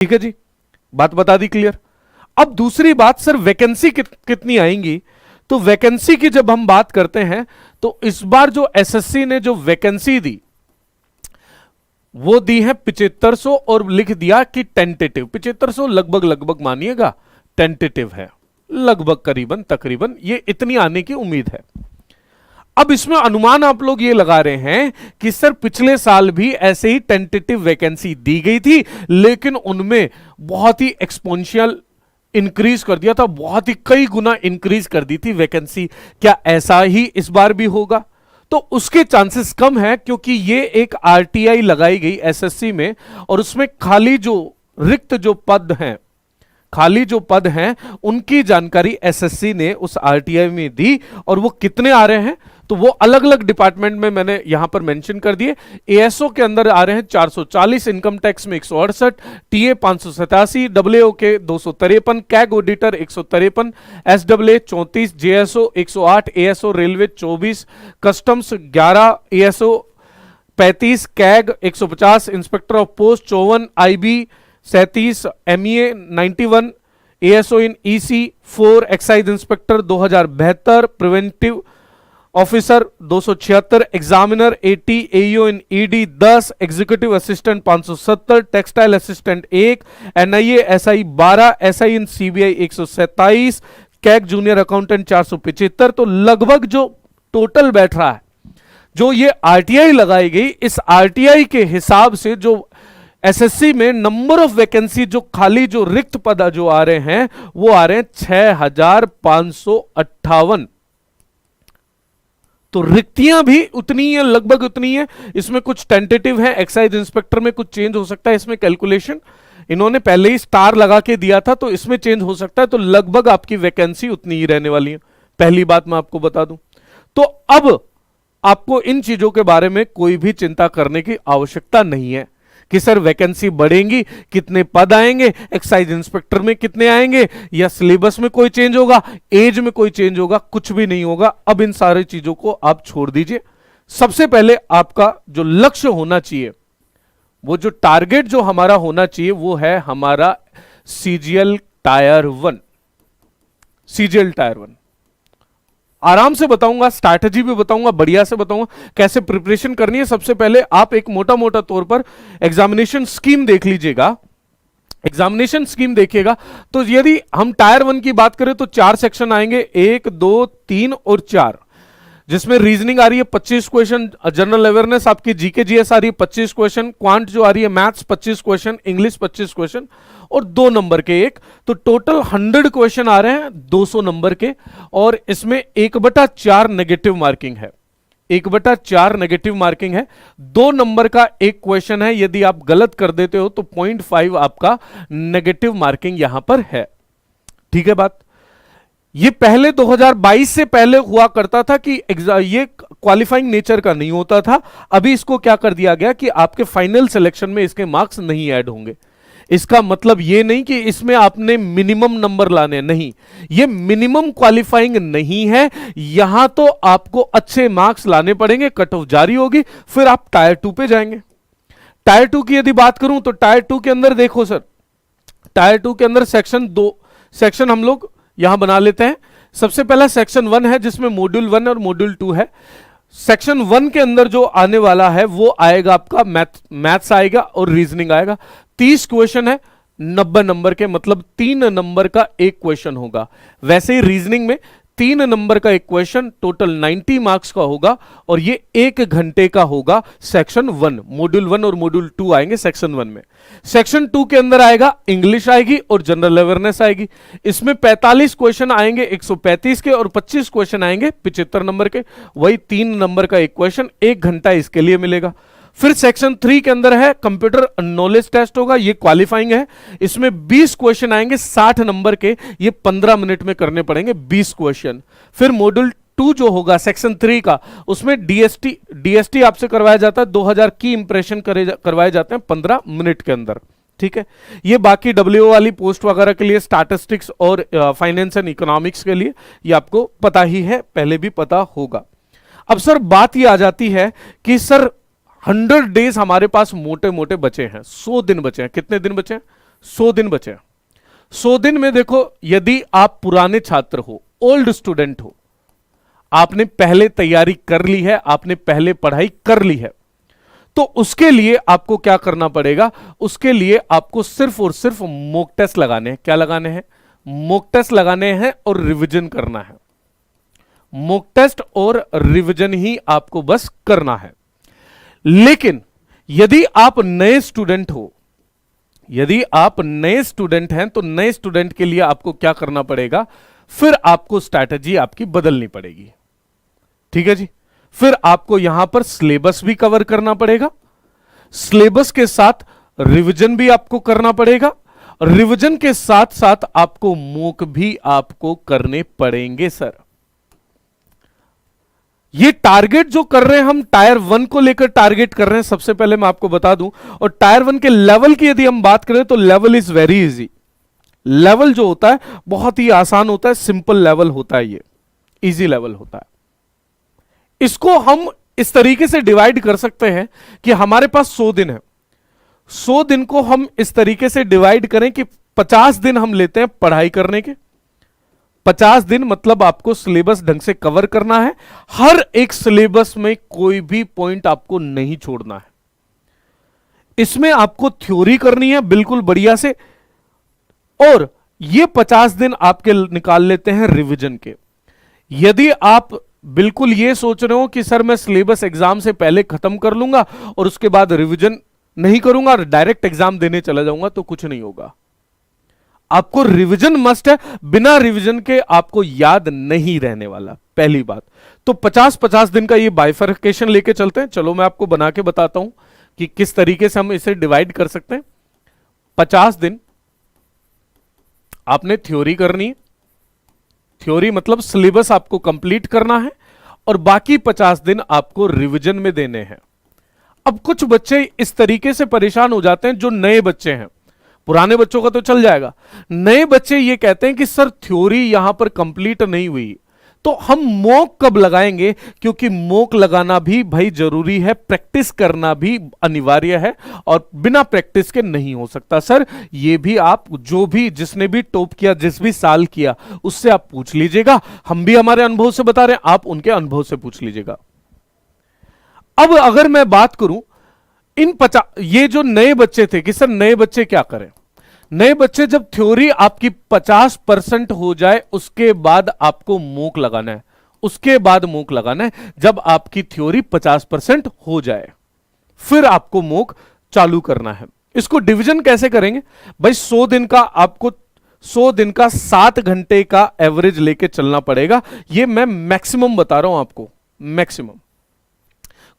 ठीक है जी, बात बता दी क्लियर। अब दूसरी बात सर, वैकेंसी कितनी आएंगी? तो वैकेंसी की जब हम बात करते हैं तो इस बार जो एसएससी ने जो वैकेंसी दी वो दी है 7500 और लिख दिया कि टेंटेटिव। 7500 लगभग लगभग मानिएगा टेंटेटिव है, लगभग करीबन तकरीबन ये इतनी आने की उम्मीद है। अब इसमें अनुमान आप लोग ये लगा रहे हैं कि सर पिछले साल भी ऐसे ही टेंटेटिव वैकेंसी दी गई थी, लेकिन उनमें बहुत ही एक्सपोनेंशियल इंक्रीज कर दिया था, बहुत ही कई गुना इंक्रीज कर दी थी वैकेंसी। क्या ऐसा ही इस बार भी होगा? तो उसके चांसेस कम है, क्योंकि ये एक आरटीआई लगाई गई एसएससी में और उसमें खाली जो रिक्त जो पद हैं, खाली जो पद हैं उनकी जानकारी एसएससी ने उस आरटीआई में दी। और वो कितने आ रहे हैं तो वो अलग अलग डिपार्टमेंट में मैंने यहां पर मेंशन कर दिए। एएसओ के अंदर आ रहे हैं 440, इनकम टैक्स में 168, टीए 587, डब्ल्यूओ के 253, CAG auditor 153, SW 34, JSO 108, ASO railway 24, customs 11, ASO 35, CAG 150, inspector of post 54, IB 37, MEA 91, ASO in EC 4, excise inspector 2072, preventive officer 276, examiner 80, AEO in ED 10, executive assistant 570, textile assistant 1, NIA SI 12, SI in CBI 127, CAG junior accountant 475। तो लगभग जो total बैठ रहा है, जो ये RTI लगाई गई, इस आरटीआई के हिसाब से जो एसएससी में नंबर ऑफ वैकेंसी, जो खाली जो रिक्त पद जो आ रहे हैं वो आ रहे हैं 6558। तो रिक्तियां भी उतनी है, लगभग उतनी है। इसमें कुछ टेंटेटिव है, एक्साइज इंस्पेक्टर में कुछ चेंज हो सकता है, इसमें कैलकुलेशन इन्होंने पहले ही स्टार लगा के दिया था तो इसमें चेंज हो सकता है। तो लगभग आपकी वैकेंसी उतनी ही रहने वाली है, पहली बात मैं आपको बता दूं। तो अब आपको इन चीजों के बारे में कोई भी चिंता करने की आवश्यकता नहीं है कि सर वैकेंसी बढ़ेंगी, कितने पद आएंगे, एक्साइज इंस्पेक्टर में कितने आएंगे, या सिलेबस में कोई चेंज होगा, एज में कोई चेंज होगा, कुछ भी नहीं होगा। अब इन सारी चीजों को आप छोड़ दीजिए। सबसे पहले आपका जो लक्ष्य होना चाहिए, वो जो टारगेट जो हमारा होना चाहिए वो है हमारा सीजीएल टायर 1। सीजीएल टायर 1 आराम से बताऊंगा, स्ट्रैटेजी भी बताऊंगा, बढ़िया से बताऊंगा कैसे प्रिपरेशन करनी है। सबसे पहले आप एक मोटा मोटा तौर पर एग्जामिनेशन स्कीम देख लीजिएगा। एग्जामिनेशन स्कीम देखिएगा तो यदि हम टायर 1 की बात करें तो 4 सेक्शन आएंगे, 1, 2, 3 और 4, जिसमें रीजनिंग आ रही है 25 क्वेश्चन, जनरल अवेयरनेस आपकी जीके जीएस आ रही है 25 क्वेश्चन, क्वांट जो आ रही है मैथ्स 25 क्वेश्चन, इंग्लिश 25 क्वेश्चन और 2 नंबर के एक। तो टोटल 100 क्वेश्चन आ रहे हैं 200 नंबर के। और इसमें 1/4 नेगेटिव मार्किंग है, 1/4 नेगेटिव मार्किंग है। 2 नंबर का एक क्वेश्चन है, यदि आप गलत कर देते हो तो 0.5 आपका नेगेटिव मार्किंग यहां पर है। ठीक है बात। ये पहले 2022 से पहले हुआ करता था कि ये क्वालिफाइंग नेचर का नहीं होता था। अभी इसको क्या कर दिया गया कि आपके फाइनल सिलेक्शन में इसके मार्क्स नहीं ऐड होंगे। इसका मतलब ये नहीं कि इसमें आपने मिनिमम नंबर लाने, नहीं, ये मिनिमम क्वालिफाइंग नहीं है। यहां तो आपको अच्छे मार्क्स लाने पड़ेंगे, कट ऑफ जारी होगी, फिर आप टायर 2 पे जाएंगे। टायर 2 की यदि बात करूं तो टायर 2 के अंदर देखो सर, टायर 2 के अंदर सेक्शन 2 सेक्शन हम लोग यहां बना लेते हैं। सबसे पहला सेक्शन 1 है जिसमें मॉड्यूल 1 और मॉड्यूल 2 है। सेक्शन 1 के अंदर जो आने वाला है वो आएगा आपका मैथ्स आएगा और रीजनिंग आएगा। 30 क्वेश्चन है, 90 नंबर के, मतलब 3 नंबर का एक क्वेश्चन होगा। वैसे ही रीजनिंग में 3 नंबर का एक क्वेश्चन, टोटल 90 मार्क्स का होगा और ये 1 घंटे का होगा। सेक्शन 1, मॉड्यूल 1 और मॉड्यूल 2 आएंगे सेक्शन 1 में। सेक्शन 2 के अंदर आएगा इंग्लिश आएगी और जनरल अवेयरनेस आएगी। इसमें 45 क्वेश्चन आएंगे 135 के और 25 क्वेश्चन आएंगे 75 नंबर के। वही 3 नंबर का एक क्वेश्चन, 1 घंटा इसके लिए मिलेगा। फिर सेक्शन 3 के अंदर है कंप्यूटर नॉलेज टेस्ट होगा, ये क्वालिफाइंग है। इसमें 20 क्वेश्चन आएंगे 60 नंबर के, ये 15 मिनट में करने पड़ेंगे 20 क्वेश्चन। फिर मॉड्यूल 2 जो होगा सेक्शन 3 का, उसमें डीएसटी आपसे करवाया जाता है, 2000 की इंप्रेशन करवाए जाते हैं 15 मिनट के अंदर। ठीक है, ये बाकी डब्ल्यूओ वाली पोस्ट वगैरह के लिए, स्टैटिस्टिक्स और फाइनेंस एंड इकोनॉमिक्स के लिए ये आपको पता ही है, पहले भी पता होगा। अब सर बात ये आ जाती है कि सर 100 डेज हमारे पास मोटे मोटे बचे हैं, 100 दिन बचे हैं। कितने दिन बचे हैं? 100 दिन बचे। 100 दिन में देखो, यदि आप पुराने छात्र हो, ओल्ड स्टूडेंट हो, आपने पहले तैयारी कर ली है, आपने पहले पढ़ाई कर ली है, तो उसके लिए आपको क्या करना पड़ेगा? उसके लिए आपको सिर्फ और सिर्फ मॉक टेस्ट लगाने हैं। क्या लगाने हैं? मॉक टेस्ट लगाने हैं और रिवीजन करना है। मॉक टेस्ट और रिवीजन ही आपको बस करना है। लेकिन यदि आप नए स्टूडेंट हो, यदि आप नए स्टूडेंट हैं, तो नए स्टूडेंट के लिए आपको क्या करना पड़ेगा? फिर आपको स्ट्रैटेजी आपकी बदलनी पड़ेगी। ठीक है जी। फिर आपको यहां पर सिलेबस भी कवर करना पड़ेगा, सिलेबस के साथ रिवीजन भी आपको करना पड़ेगा, रिवीजन के साथ साथ आपको मॉक भी आपको करने पड़ेंगे सर। ये टारगेट जो कर रहे हैं हम, टायर 1 को लेकर टारगेट कर रहे हैं, सबसे पहले मैं आपको बता दूं। और टायर 1 के लेवल की यदि हम बात करें तो level is very easy. Level जो होता है बहुत ही आसान होता है, सिंपल लेवल होता है, ये इजी लेवल होता है। इसको हम इस तरीके से डिवाइड कर सकते हैं कि हमारे पास 100 दिन है। 100 दिन को हम इस तरीके से डिवाइड करें कि 50 दिन हम लेते हैं पढ़ाई करने के। 50 दिन मतलब आपको सिलेबस ढंग से कवर करना है। हर एक सिलेबस में कोई भी पॉइंट आपको नहीं छोड़ना है। इसमें आपको थ्योरी करनी है बिल्कुल बढ़िया से, और ये 50 दिन आपके निकाल लेते हैं रिवीजन के। यदि आप बिल्कुल ये सोच रहे हो कि सर मैं सिलेबस एग्जाम से पहले खत्म कर लूंगा और उसके बाद रिवीजन नहीं करूंगा और डायरेक्ट एग्जाम देने चला जाऊंगा, तो कुछ नहीं होगा। आपको रिवीजन मस्ट है, बिना रिवीजन के आपको याद नहीं रहने वाला, पहली बात। तो 50-50 दिन का ये बाइफर्केशन लेके चलते हैं। चलो मैं आपको बना के बताता हूं कि किस तरीके से हम इसे डिवाइड कर सकते हैं। 50 दिन आपने थ्योरी करनी है, थ्योरी मतलब सिलेबस आपको कंप्लीट करना है, और बाकी 50 दिन आपको रिवीजन में देने हैं। अब कुछ बच्चे इस तरीके से परेशान हो जाते हैं, जो नए बच्चे हैं, पुराने बच्चों का तो चल जाएगा, नए बच्चे ये कहते हैं कि सर थ्योरी यहां पर कंप्लीट नहीं हुई, तो हम मॉक कब लगाएंगे? क्योंकि मॉक लगाना भी भाई जरूरी है, प्रैक्टिस करना भी अनिवार्य है, और बिना प्रैक्टिस के नहीं हो सकता सर। ये भी आप जो भी जिसने भी टॉप किया, जिस भी साल किया, उससे आप पूछ लीजिएगा। हम भी हमारे अनुभव से बता रहे हैं, आप उनके अनुभव से पूछ लीजिएगा। अब अगर मैं बात करूं इन 50, ये जो नए बच्चे थे कि सर नए बच्चे क्या करें? नए बच्चे जब थ्योरी आपकी 50% हो जाए, उसके बाद आपको मॉक लगाना है। उसके बाद मॉक लगाना है जब आपकी थ्योरी 50% हो जाए, फिर आपको मॉक चालू करना है। इसको डिवीजन कैसे करेंगे भाई? 100 दिन का आपको 100 दिन का 7 घंटे का एवरेज लेके चलना पड़ेगा। ये मैं मैक्सिमम बता रहा हूं आपको, मैक्सिमम।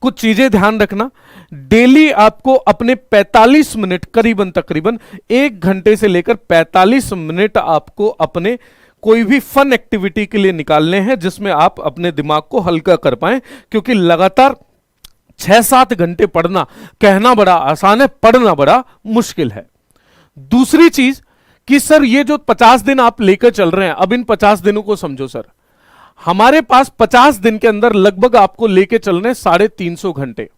कुछ चीजें ध्यान रखना, डेली आपको अपने 45 मिनट, करीबन तकरीबन 1 घंटे से लेकर 45 मिनट आपको अपने कोई भी फन एक्टिविटी के लिए निकालने हैं, जिसमें आप अपने दिमाग को हल्का कर पाएं। क्योंकि लगातार 6-7 घंटे पढ़ना, कहना बड़ा आसान है, पढ़ना बड़ा मुश्किल है। दूसरी चीज कि सर ये जो 50 दिन आप लेकर चल रहे हैं, अब इन 50 दिनों को समझो सर। हमारे पास 50 दिन के अंदर लगभग आपको लेके चलने 350 घंटे।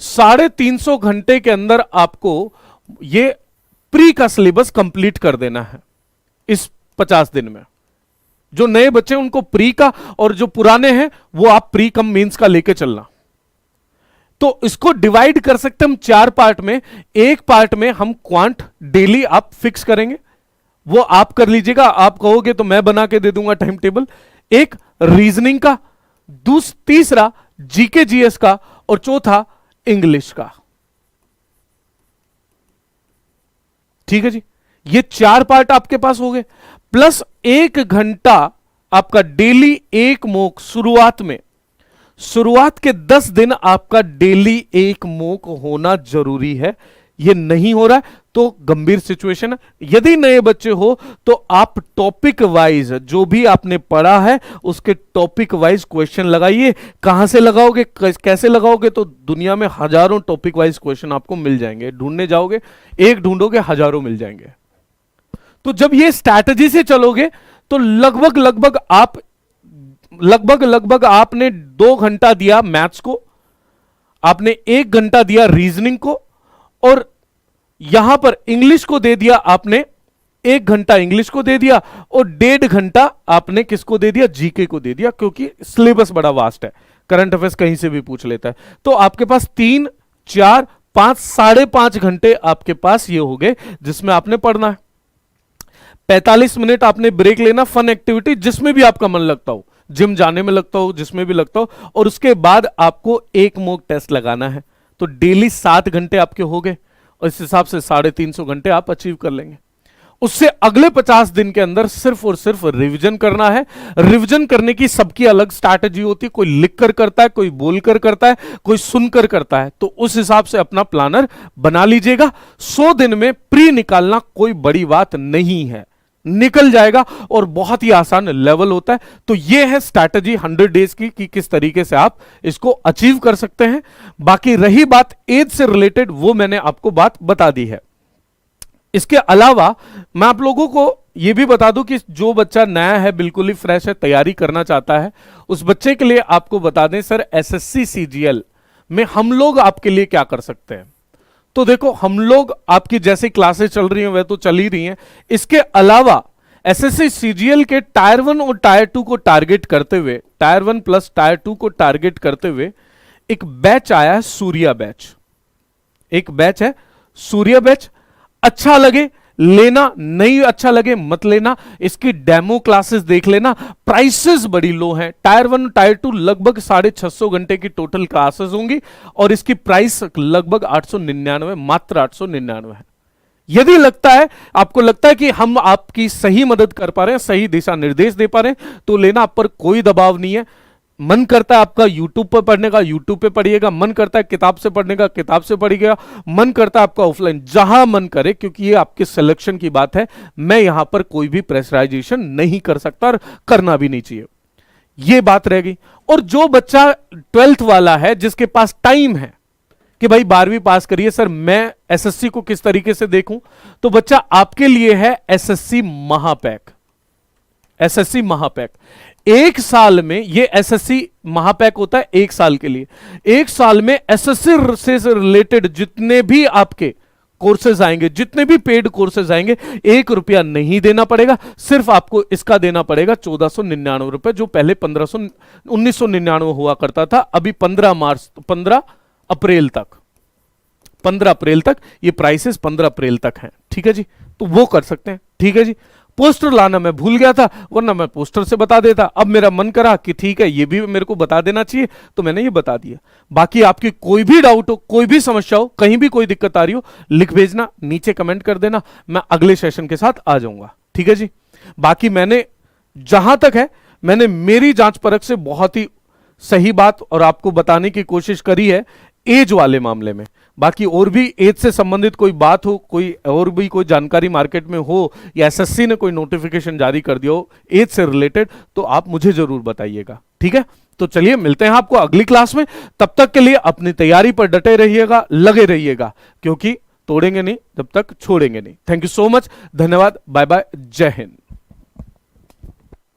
350 घंटे के अंदर आपको ये प्री का सिलेबस कंप्लीट कर देना है इस 50 दिन में। जो नए बच्चे हैं उनको प्री का, और जो पुराने हैं वो आप प्री कम मेंस का लेके चलना। तो इसको डिवाइड कर सकते हैं हम 4 पार्ट में। एक पार्ट में हम क्वांट डेली आप फिक्स करेंगे, वो आप कर लीजिएगा। आप कहोगे तो मैं बना के दे दूंगा टाइम टेबल। एक रीजनिंग का, तीसरा जीके जीएस का, और चौथा इंग्लिश का। ठीक है जी, ये 4 पार्ट आपके पास हो गए, प्लस 1 घंटा आपका डेली एक मॉक। शुरुआत के 10 दिन आपका डेली एक मॉक होना जरूरी है। ये नहीं हो रहा है तो गंभीर सिचुएशन है। यदि नए बच्चे हो तो आप टॉपिक वाइज जो भी आपने पढ़ा है उसके टॉपिक वाइज क्वेश्चन लगाइए। कहां से लगाओगे, कैसे लगाओगे? तो दुनिया में हजारों टॉपिक वाइज क्वेश्चन आपको मिल जाएंगे। ढूंढने जाओगे, एक ढूंढोगे, हजारों मिल जाएंगे। तो जब ये स्ट्रैटेजी से चलोगे तो लगभग आपने 2 घंटा दिया मैथ्स को, आपने 1 घंटा दिया रीजनिंग को, और यहां पर इंग्लिश को दे दिया आपने 1 घंटा, इंग्लिश को दे दिया और 1.5 घंटा आपने किसको दे दिया, जीके को दे दिया, क्योंकि सिलेबस बड़ा वास्ट है, करंट अफेयर्स कहीं से भी पूछ लेता है। तो आपके पास 3, 4, 5, 5.5 घंटे आपके पास ये हो गए जिसमें आपने पढ़ना है। 45 मिनट आपने ब्रेक लेना, फन एक्टिविटी जिसमें भी आपका मन लगता हो, जिम जाने में लगता हो, जिसमें भी लगता हो, और उसके बाद आपको एक मॉक टेस्ट लगाना है। तो डेली 7 घंटे आपके हो गए और इस हिसाब से 350 घंटे आप अचीव कर लेंगे। उससे अगले 50 दिन के अंदर सिर्फ और सिर्फ रिवीजन करना है। रिवीजन करने की सबकी अलग स्ट्रैटेजी होती है, कोई लिखकर करता है, कोई बोलकर करता है, कोई सुनकर करता है। तो उस हिसाब से अपना प्लानर बना लीजिएगा। 100 दिन में प्री निकालना कोई बड़ी बात नहीं है, निकल जाएगा और बहुत ही आसान लेवल होता है। तो यह है स्ट्रैटेजी 100 डेज की कि किस तरीके से आप इसको अचीव कर सकते हैं। बाकी रही बात एज से रिलेटेड, वो मैंने आपको बात बता दी है। इसके अलावा मैं आप लोगों को यह भी बता दूं कि जो बच्चा नया है, बिल्कुल ही फ्रेश है, तैयारी करना चाहता है, उस बच्चे के लिए आपको बता दें सर, एसएससी सीजीएल में हम लोग आपके लिए क्या कर सकते हैं। तो देखो, हम लोग आपकी जैसी क्लासेस चल रही हैं वह तो चल ही रही हैं। इसके अलावा एसएससी सीजीएल के टायर 1 और टायर 2 को टारगेट करते हुए, टायर 1 प्लस टायर 2 को टारगेट करते हुए एक बैच आया है, सूर्या बैच। एक बैच है सूर्या बैच। अच्छा लगे लेना, नहीं अच्छा लगे मत लेना। इसकी डेमो क्लासेस देख लेना। प्राइसेस बड़ी लो हैं। टायर 1 टायर 2 लगभग 650 घंटे की टोटल क्लासेस होंगी और इसकी प्राइस लगभग 899, मात्र 899 है। यदि लगता है, आपको लगता है कि हम आपकी सही मदद कर पा रहे हैं, सही दिशा निर्देश दे पा रहे हैं, तो लेना। आप पर कोई दबाव नहीं है। मन करता है आपका यूट्यूब पर पढ़ने का, यूट्यूब पे पढ़िएगा। मन करता है किताब से पढ़ने का, किताब से पढ़िएगा। मन करता है आपका ऑफलाइन, जहां मन करे, क्योंकि ये आपके सिलेक्शन की बात है। मैं यहां पर कोई भी प्रेशराइजेशन नहीं कर सकता और करना भी नहीं चाहिए। ये बात रह गई। और जो बच्चा 12th वाला है, जिसके पास टाइम है कि भाई 12वीं पास करिए सर, मैं एसएससी को किस तरीके से देखूं, तो बच्चा आपके लिए है एसएससी महापैक। एसएससी महापैक 1 साल में, ये एसएससी महापैक होता है 1 साल के लिए। 1 साल में एसएससी से रिलेटेड जितने भी आपके कोर्सेज आएंगे, जितने भी पेड कोर्सेज आएंगे, 1 रुपया नहीं देना पड़ेगा। सिर्फ आपको इसका देना पड़ेगा 1499 रुपए, जो पहले 1999 हुआ करता था। अभी 15 अप्रैल तक, 15 अप्रैल तक ये प्राइसेस 15 अप्रैल तक हैं। ठीक है जी, तो वो कर सकते हैं। ठीक है जी। पोस्टर लाना मैं भूल गया था, वरना मैं पोस्टर से बता देता। अब मेरा मन करा कि ठीक है, ये भी मेरे को बता देना चाहिए, तो मैंने ये बता दिया। बाकी आपकी कोई भी डाउट हो, कोई भी समस्या हो, कहीं भी कोई दिक्कत आ रही हो, लिख भेजना, नीचे कमेंट कर देना, मैं अगले सेशन के साथ आ जाऊंगा। ठीक है जी। बाकी मैंने जहां तक है, मैंने मेरी जांच परख से बहुत ही सही बात और आपको बताने की कोशिश करी है एज वाले मामले में। बाकी और भी एज से संबंधित कोई बात हो, कोई और भी कोई जानकारी मार्केट में हो, या एसएससी ने कोई नोटिफिकेशन जारी कर दिया हो एज से रिलेटेड, तो आप मुझे जरूर बताइएगा। ठीक है, तो चलिए मिलते हैं आपको अगली क्लास में। तब तक के लिए अपनी तैयारी पर डटे रहिएगा, लगे रहिएगा, क्योंकि तोड़ेंगे नहीं जब तक छोड़ेंगे नहीं। थैंक यू सो मच, धन्यवाद, बाय बाय, जय हिंद।